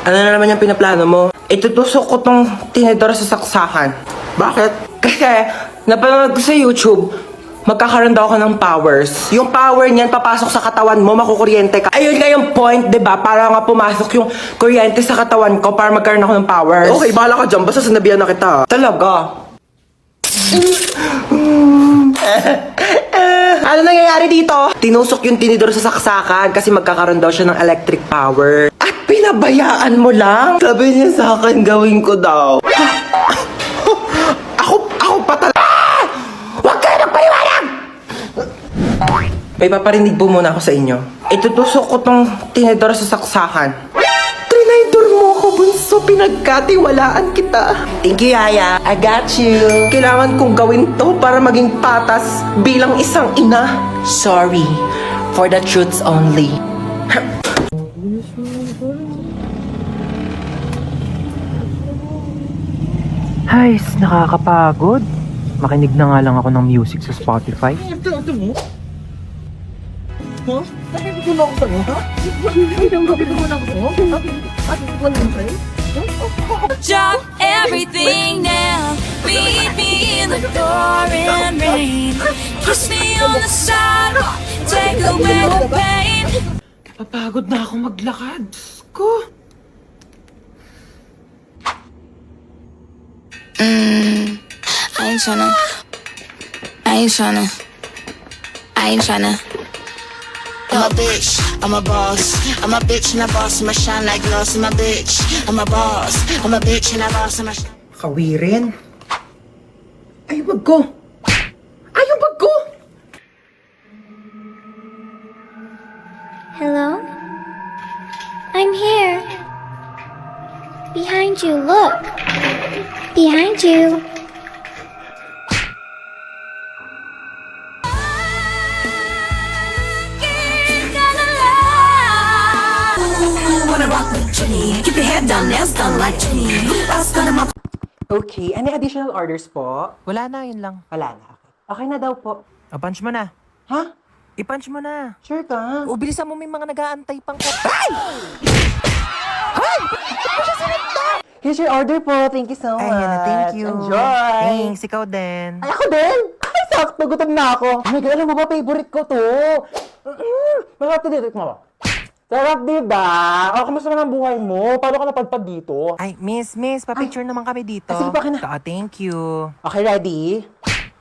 Ano na naman yung pinaplano mo? Itutusok ko tong tinidor sa saksakan. Bakit? Kasi, napanood ko sa YouTube, magkakaroon daw ako ng powers. Yung power niyan, papasok sa katawan mo, makukuryente ka. Ayun nga yung point, diba? Para nga pumasok yung kuryente sa katawan ko para magkaroon ako ng powers. Okay, bahala ka dyan. Basta sinabihan na kita. Talaga? Ano nangyayari dito? Tinusok yung tinidor sa saksakan kasi magkakaroon daw siya ng electric power. At pinabayaan mo lang? Sabi niya sa akin, gawin ko daw. Ako pa talaga. Huwag kayo magpaliwanag! May paparinig po muna ako sa inyo. Itutusok ko tong tinidor sa saksakan. Trinidor mo ako, bunso. Pinagkatiwalaan kita. Thank you, Yaya. I got you. Kailangan kong gawin to para maging patas bilang isang ina. Sorry. For the truths only. Ay, nakakapagod. Makinig na nga lang ako ng music sa Spotify. Drop everything now. Meet me in the pouring rain. Kiss me on the side. Take away the pain. Napapagod na ako maglakad. Diyos ko. I ain't tryna. I'm a bitch, I'm a boss. I'm a bitch and a boss, I'ma shine like gloss. I'm a bitch, I'm a boss. I'm a bitch and a boss, I'ma shine. Kawirin. Ay, wag ko. Ay, wag ko. Hello? I'm here. Behind you, look. Behind you. Keep your head down, nails done like Jenny. Okay, any additional orders po? Wala na, yun lang. Wala na. Okay na daw po. Punch mo na. Ha? I-punch mo na. Sure ka? O, bilisan mo, may mga nag-aantay pang Here's your order po. Thank you so much. Ayan na, thank you. Enjoy. Thanks, ikaw din. Ay, ako din. Ay, sakto. Gutom na ako. Oh my God, alam mo ba, favorite ko to. Masarap to dito. Sarap, diba? O, kamusta naman ang buhay mo? Paano ka napadpad dito? Ay, miss, papicture naman kami dito. Sige, baka na. Thank you. Okay, ready?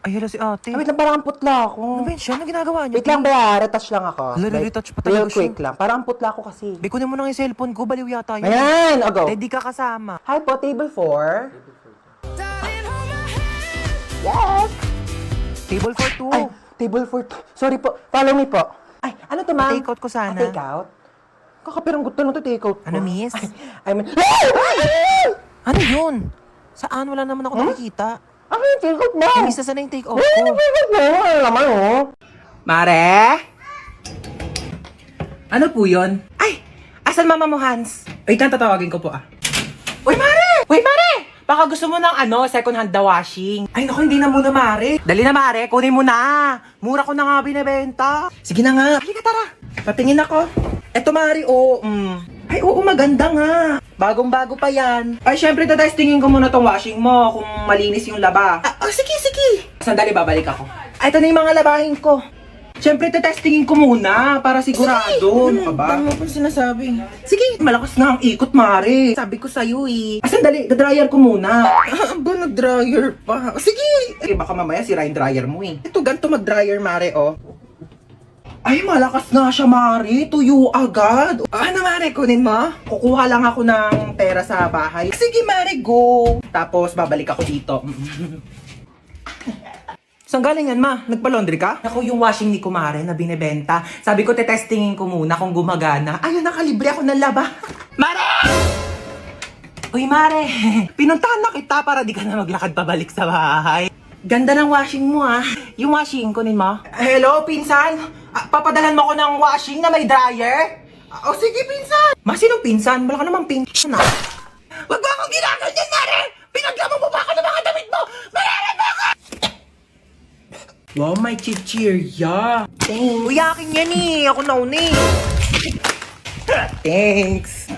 Ay, hala si ate. Wait lang, parang ang putla ako. Ano ba yun siya? Ano ginagawa niyo? Wait lang ba? Retouch lang ako. Hala, retouch pa talaga Real quick siya. lang. Parang ang putla ako kasi. Kunin mo na yung cellphone ko, baliw yata yun. Ayan, o go. Hindi ka kasama. Hi po, table 4. Yes! Table for two. Ay, table 4. Sorry po, follow me po. Ay, ano to, ma'am? Pa-take out ko sana. Take out? Kakapiranggot na lang to, take out po. Ano, miss? I mean, Ano yun? Saan? Wala naman ako nakikita. ano yung take out mo? Ay, miss, nasaan na yung take out Ay, ko? ano take out mo? Ano naman, oh? Mare? Ano po yun? Ay, asan mama mo, Hans? Wait lang, tatawagin ko po, ah. Uy, Mare! Uy, Mare! Baka gusto mo ng second hand na washing. Ay, naku, hindi na muna, Mare. Dali na, Mare. Kunin mo na. Mura ko na nga binibenta. Sige na nga. Halika, tara. Patingin ako. Eto, Mare, Ay, oo, maganda nga. Bagong-bago pa yan. Ay, syempre, tatestingin ko muna tong washing mo kung malinis yung laba. Sige, sige. Sandali, babalik ako. Ay, ito na yung mga labahin ko. Siyempre, tetestingin ko muna para sigurado. Ano ka ba? Tama po sinasabi. Sige, malakas nga ang ikot, Mare. Sabi ko sa'yo eh. Sandali, dryer ko muna. Ba, nag-dryer pa? Sige. Eh, baka mamaya sira yung dryer mo eh. Ito, ganito mag-dryer, Mare, oh. Ay, malakas nga siya, Mare. Tuyo agad. Ano, Mare, kunin mo? Kukuha lang ako ng pera sa bahay. Sige, Mare, go. Tapos, babalik ako dito. Saan galing yan, ma? Nagpa-laundry ka? Ako yung washing ni Kumare na binibenta. Sabi ko, tetestingin ko muna kung gumagana. Ayun, nakalibre ako ng laba. Mare! Uy, Mare! Pinuntahan na kita para di ka na maglakad pabalik sa bahay. Ganda ng washing mo, ah. Yung washing, kunin mo. Hello, pinsan? Papadalan mo ko ng washing na may dryer? Sige, pinsan. Ma, sinong pinsan? Wala ka namang pinsan, ah. Wag mo akong ginaganyan, Mare! Pinaglamo mo ba ako ng mga damit mo? Mare, bakit? Wow, may chichirya. Thanks. Uy, akin yan eh. Ako nauna eh. Thanks.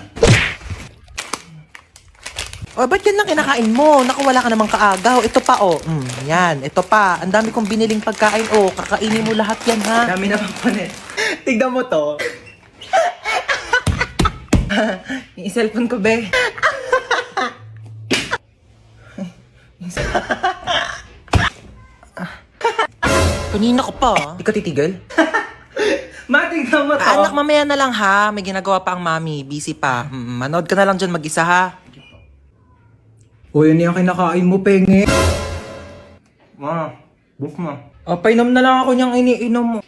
O, ba't yan lang kinakain mo? Naku, wala ka namang kaagaw. Ito pa, oh. Yan, ito pa. Ang dami kong biniling pagkain, oh. Kakainin mo lahat yan, ha? Dami naman pa net. Tignan mo to. Yung cellphone ko, be. Kanina ka pa. Di ka titigil? Matignan mo to. Anak, mamaya na lang ha. May ginagawa pa ang mami. Busy pa. Manood ka na lang dyan mag-isa ha. O, yun yung kinakain mo, penge. Ma, book mo. Painom na lang ako niyang iniinom mo.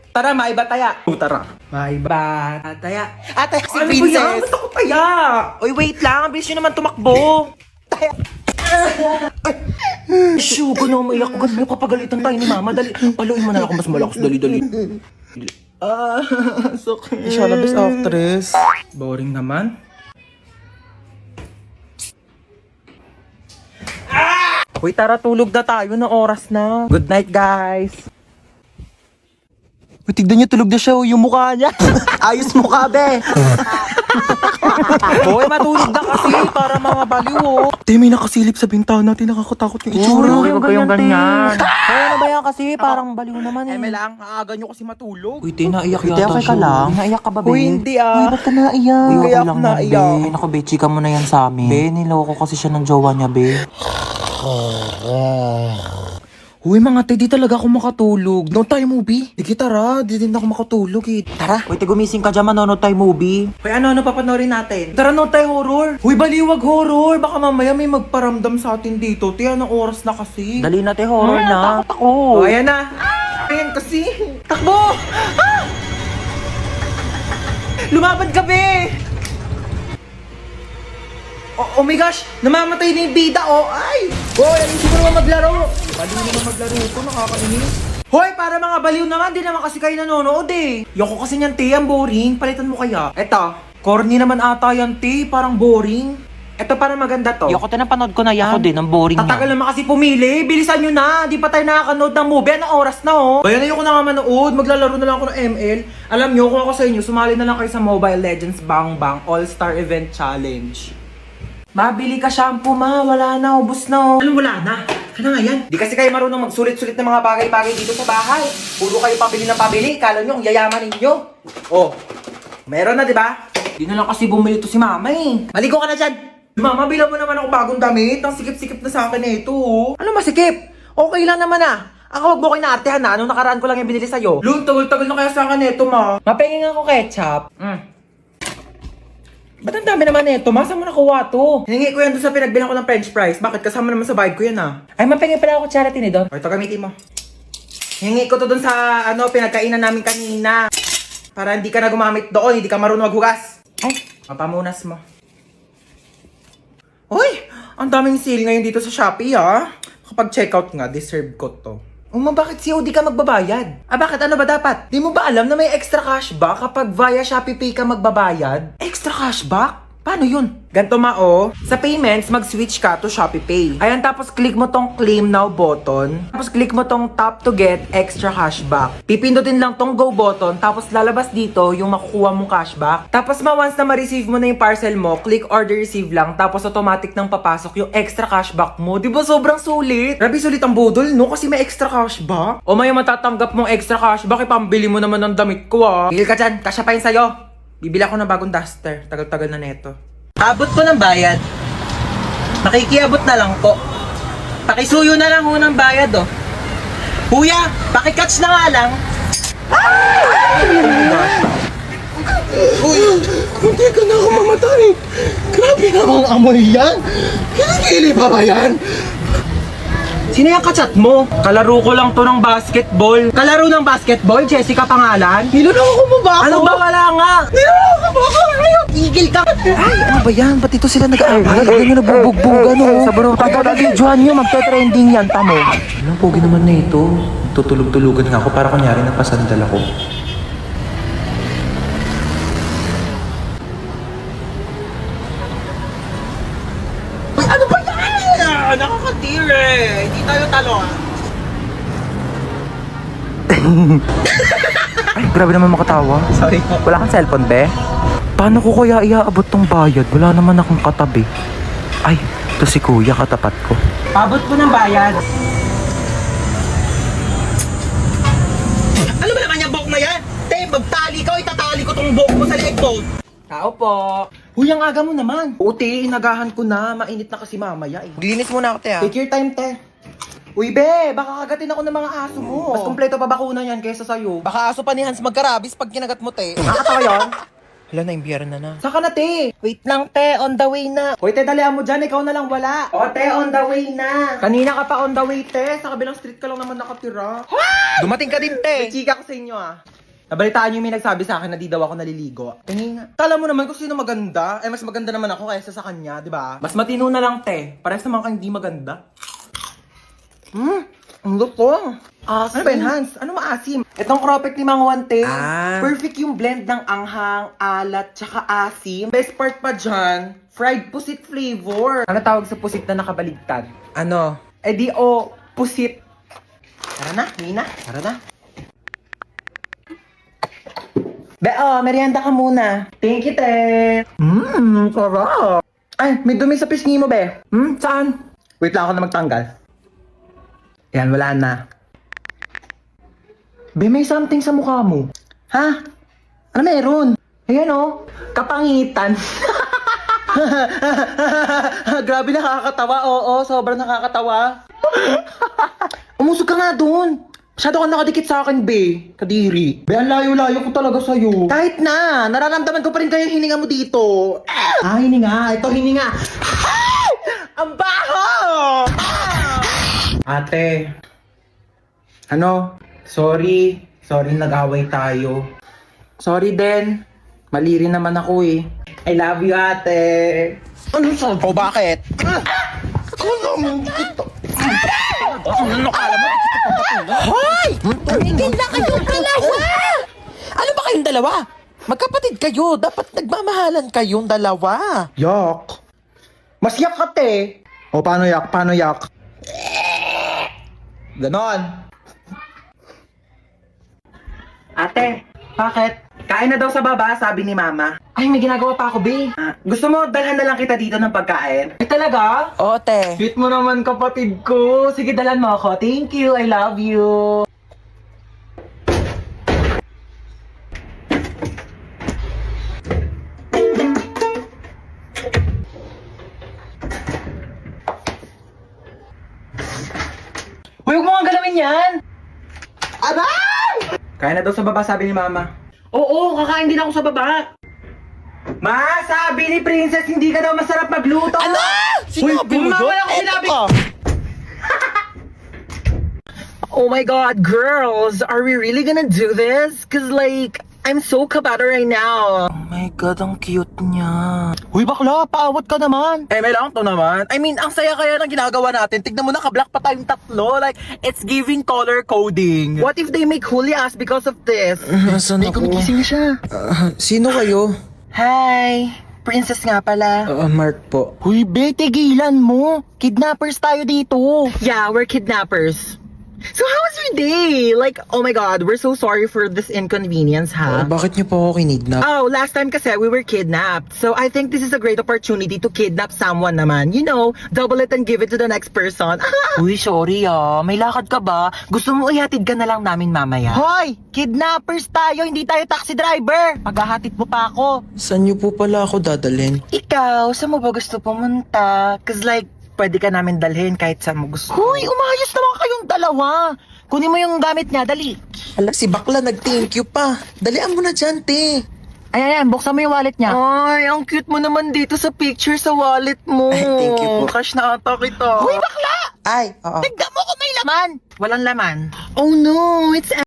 Tara, maiba taya. Tara. Maiba taya. Taya si Princess. Ano ba yan? Gusto ko taya. Oy, wait lang. Bilis nyo naman tumakbo. Taya. Shoo, gano'n maiyak. Gano'n kapagalitan tayo ni Mama. Dali. Paluin mo na ako mas malakas. Dali. Sakit. Siya na best actress. Boring naman. Uy, tara, tulog na tayo na oras na. Good night, guys. Uy, tignan niyo, tulog na siya. Yung mukha niya. Ayos mukha, be. Hoy, matulog na kasi para mga baliw, oh. Te, may nakasilip sa bintana natin. Nakakatakot yung itsura. Huwag kayong ganyan. Kaya ano ba yan kasi? Parang baliw naman eh. Lang, aaga nyo kasi matulog. Uy, te, naiyak yata siya. Okay ka lang? Naiyak ka ba, be? Uy, hindi ah. Uy, ba't ka naiyak? Uy, okay lang na, be. Naku, be, chika mo na yan sa amin. Be, niloko kasi siya ng jowa niya, be. Uy, mga te, di talaga ako makatulog. Nood tayo movie. Sige, tara. Di din ako makatulog eh. Tara. Uy, te, gumising ka dyan, manonood tayo movie. Uy, ano papanoorin natin? Tara, nood tayo horror. Uy, baliwag horror. Baka mamaya may magparamdam sa atin dito. Te, anong oras na kasi? Dali na, te, horror na. Takot ako. O, ayan na. Ayan kasi. Takbo! Ah! Lumapad ka, be! Oh my gosh! Namamatay na yung bida, oh! Ay! Hoy, alin siguro naman maglaro! Baliw naman maglaro ito, nakakainis. Hoy, para mga baliw naman, di naman kasi kayo nanonood eh. Yoko kasi niyan, te, ang boring. Palitan mo kaya. Eto, corny naman ata yan, te. Parang boring. Eto, parang maganda to. Yoko, tinapanood ko na yan. Ako din, ang boring Tatagal naman kasi pumili. Bilisan nyo na. Di pa tayo nakakanood ng movie. Anong oras na, oh? Bayan, ayoko na nga manood. Maglalaro na lang ako ng ML. Alam nyo, kung ako sa inyo, sumali na lang kayo sa Mobile Legends Bang Bang All-Star Event Challenge. Mabili ka shampoo, ma. Wala na, ubos na, oh. Anong wala na? Ano nga yan? Di kasi kayo marunong magsulit-sulit ng mga bagay-bagay dito sa bahay. Puro kayo pabili ng pabili. Kala nyo, ang yayaman ninyo. Oh, meron na, di ba? Di na lang kasi bumili to si mama, eh. Maligo ka na dyan. Mama, bilang mo naman ako bagong damit. Ang sikip-sikip na sa akin na ito, oh. Ano masikip? Okay lang naman, ah. Ako, wag mo kayo naartehan, na. Nung nakaraan ko lang yung binili sa'yo. Lun, tagal-tagal na kaya sa akin ito, ma. Mapenging ako ketchup. Ba't ang dami naman nito? Saan mo nakuha to? Hiningi ko yan doon sa pinagbilang ko ng french fries. Bakit? Kasama naman sa bayad ko yan ah. Ay, mapingin pala ako charity ni Don. O, ito gamitin mo. Hiningi ko to doon sa pinagkainan namin kanina. Para hindi ka na gumamit doon, hindi ka marunong maghugas. Ay, mapamunas mo. Uy, ang daming sale ngayon dito sa Shopee ah. Kapag checkout nga, deserve ko to. Bakit COD ka magbabayad? Bakit? Ano ba dapat? Di mo ba alam na may extra cashback kapag via Shopee Pay ka magbabayad? Extra cashback? Paano yun? Ganto mao, sa payments, mag-switch ka to Shopee Pay. Ayan, tapos click mo tong claim now button. Tapos click mo tong tap to get extra cashback. Pipindutin lang tong go button, tapos lalabas dito yung makukuha mong cashback. Tapos once na ma-receive mo na yung parcel mo, click order receive lang, tapos automatic nang papasok yung extra cashback mo. Diba sobrang sulit? Grabe sulit ang budol, no? Kasi may extra cashback. O may matatanggap mong extra cashback, ipambili mo naman ng damit ko ah. Bigil ka dyan, kasya pa yun sa'yo. Bibili ako ng bagong duster. Tagal-tagal na neto. Abot ko ng bayad. Makikiabot na lang po. Pakisuyo na lang ho ng bayad, oh. Kuya, pakikatch na nga lang. Uy, munti ka na ako mamatay. Grabe namang amoy yan. Kilikili pa ba yan? Sino yung kachat mo? Kalaro ko lang to ng basketball. Kalaro ng basketball? Jessica pangalan? Niloloko mo ba ako? Ano ba? Wala nga. Niloloko mo ako? Ayaw, tigil ka. Ay, ano ba yan? Ba't ito sila nag-aaway? Ano na nabubugbog, ano? Sa baro, pagka-videohan nyo, magte-trending yan, tamo. Anong pogi naman na ito? Tutulog-tulugan nga ako para kunyari nagpasandal ako. Uy, ano ba yan? Nakakatire. Hindi tayo talo, ah. Ay, grabe naman makatawa. Sorry po. Wala kang cellphone, be? Paano ko kaya iaabot tong bayad? Wala naman akong katabi. Ay, to si kuya katapat ko. Abot po ng bayad. Ano ba naman yung buhok na yan? Te, magtali ka o itatali ko tong buhok mo sa leeg mo. Tao po. Huy, ang aga mo naman. Oo, te, inagahan ko na. Mainit na kasi mamaya eh. Maglinis muna ako, te, ha? Take your time, te. Uy, be, baka kagatin ako ng mga aso mo. Mas kompleto pa bakuna yan kaysa sa'yo. Baka aso pa ni Hans magkarabis pag kinagat mo, te. Nakakatawa yun? Hala, na-imbiyara na. Saka na, te. Wait lang, te. On the way na. Hoy, te, dalihan mo dyan. Ikaw na lang wala. O, te, on the way na. Kanina ka pa on the way, te. Sa kabilang street ka lang naman nakatira. Dumating ka din, te. May chika ko sa inyo, ah. Nabalitaan niyo may nagsabi sa akin na di daw ako naliligo. Tingin. Kala mo naman kung sino maganda. Eh, mas maganda naman ako kaysa sa kanya, di ba? Mas matino na lang, te. Parehas naman kang di maganda. Ang lupong. Asim. Ano ba yun, Hans? Ano maasim? Itong cropek ni Mang Juan, te. Perfect yung blend ng anghang, alat, tsaka asim. Best part pa dyan, fried pusit flavor. Ano tawag sa pusit na nakabaligtad? Ano? Eh di pusit. Tara na, Nina. Tara na. Be, merienda ka muna. Thank you, te. Sarap. Ay, may dumi sa pisngi mo, be. Saan? Wait lang ako na magtanggal. Yan, wala na. Be, may something sa mukha mo. Ha? Ano meron? Ayan, oh. Kapangitan. Grabe, nakakatawa. Oo, sobrang nakakatawa. Umusog ka nga doon. Masyado ka nakadikit sa akin, be. Kadiri. Be, ang layo-layo ko talaga sa'yo. Kahit na. Nararamdaman ko pa rin kayo yung hininga mo dito. Hininga. Ito, hininga. Ang baho! Ate. Ano? Sorry. Sorry, nag-away tayo. Sorry din. Mali rin naman ako eh. I love you, ate. Ano sa? O bakit? Ano naman dito? Ano kala mo? Hoy! Tumigil na kayong dalawa! Ano ba kayong dalawa? Magkapatid kayo. Dapat nagmamahalan kayong dalawa. Yak. Mas yak ka, te. O, paano yak? Paano yak? Ganon. Ate, bakit? Kain na daw sa baba, sabi ni Mama. Ay, may ginagawa pa ako, be. Gusto mo, dalhan na lang kita dito ng pagkain? Ay, talaga? Oo, te. Sweet mo naman, kapatid ko. Sige, dalhan mo ako. Thank you, I love you. Huwag mo nga galawin yan! Aray! Kaya na daw sa baba, sabi ni Mama. Oo, kakain din ako sa baba. Ma, sabi ni Princess, hindi ka daw masarap magluto. Ano? Sinabi mo yun? Wala ko sinabi. Oh my God, girls, are we really gonna do this? Cause like, I'm so kabata right now. Oh my God, ang cute niya. Huy, bakla, paawat ka naman. Eh, may lang to naman. I mean, ang saya kaya ng ginagawa natin. Tignan mo, naka-black pa tayong tatlo. Like, it's giving color coding. What if they make Huli ass because of this? Nasaan ako? Gumigising na siya. Sino kayo? Hi! Princess nga pala. Mark po. Huy, be, tigilan mo. Kidnappers tayo dito. Yeah, we're kidnappers. So how was your day? Like, oh my God, we're so sorry for this inconvenience, ha? Bakit niyo po ako kinidnap? Oh, last time kasi we were kidnapped. So I think this is a great opportunity to kidnap someone naman. You know, double it and give it to the next person. Uy, sorry may lakad ka ba? Gusto mo ihatid ka na lang namin mamaya? Hoy! Kidnappers tayo, hindi tayo taxi driver! Paghahatid mo pa ako. Saan niyo po pala ako dadalhin? Ikaw, saan mo ba gusto pumunta? Cause like, pwede ka namin dalhin kahit saan mo gusto. Hoy, umayos naman kayong dalawa. Kunin mo yung gamit niya, dali. Ala, si bakla nag-thank you pa. Dalian mo na dyan, te. Ayan, buksan mo yung wallet niya. Ay, ang cute mo naman dito sa picture sa wallet mo. Ay, thank you po. Cash na ata kita. Hoy, bakla! Ay, oo. Tignan mo kung may laman. Walang laman. Oh no, it's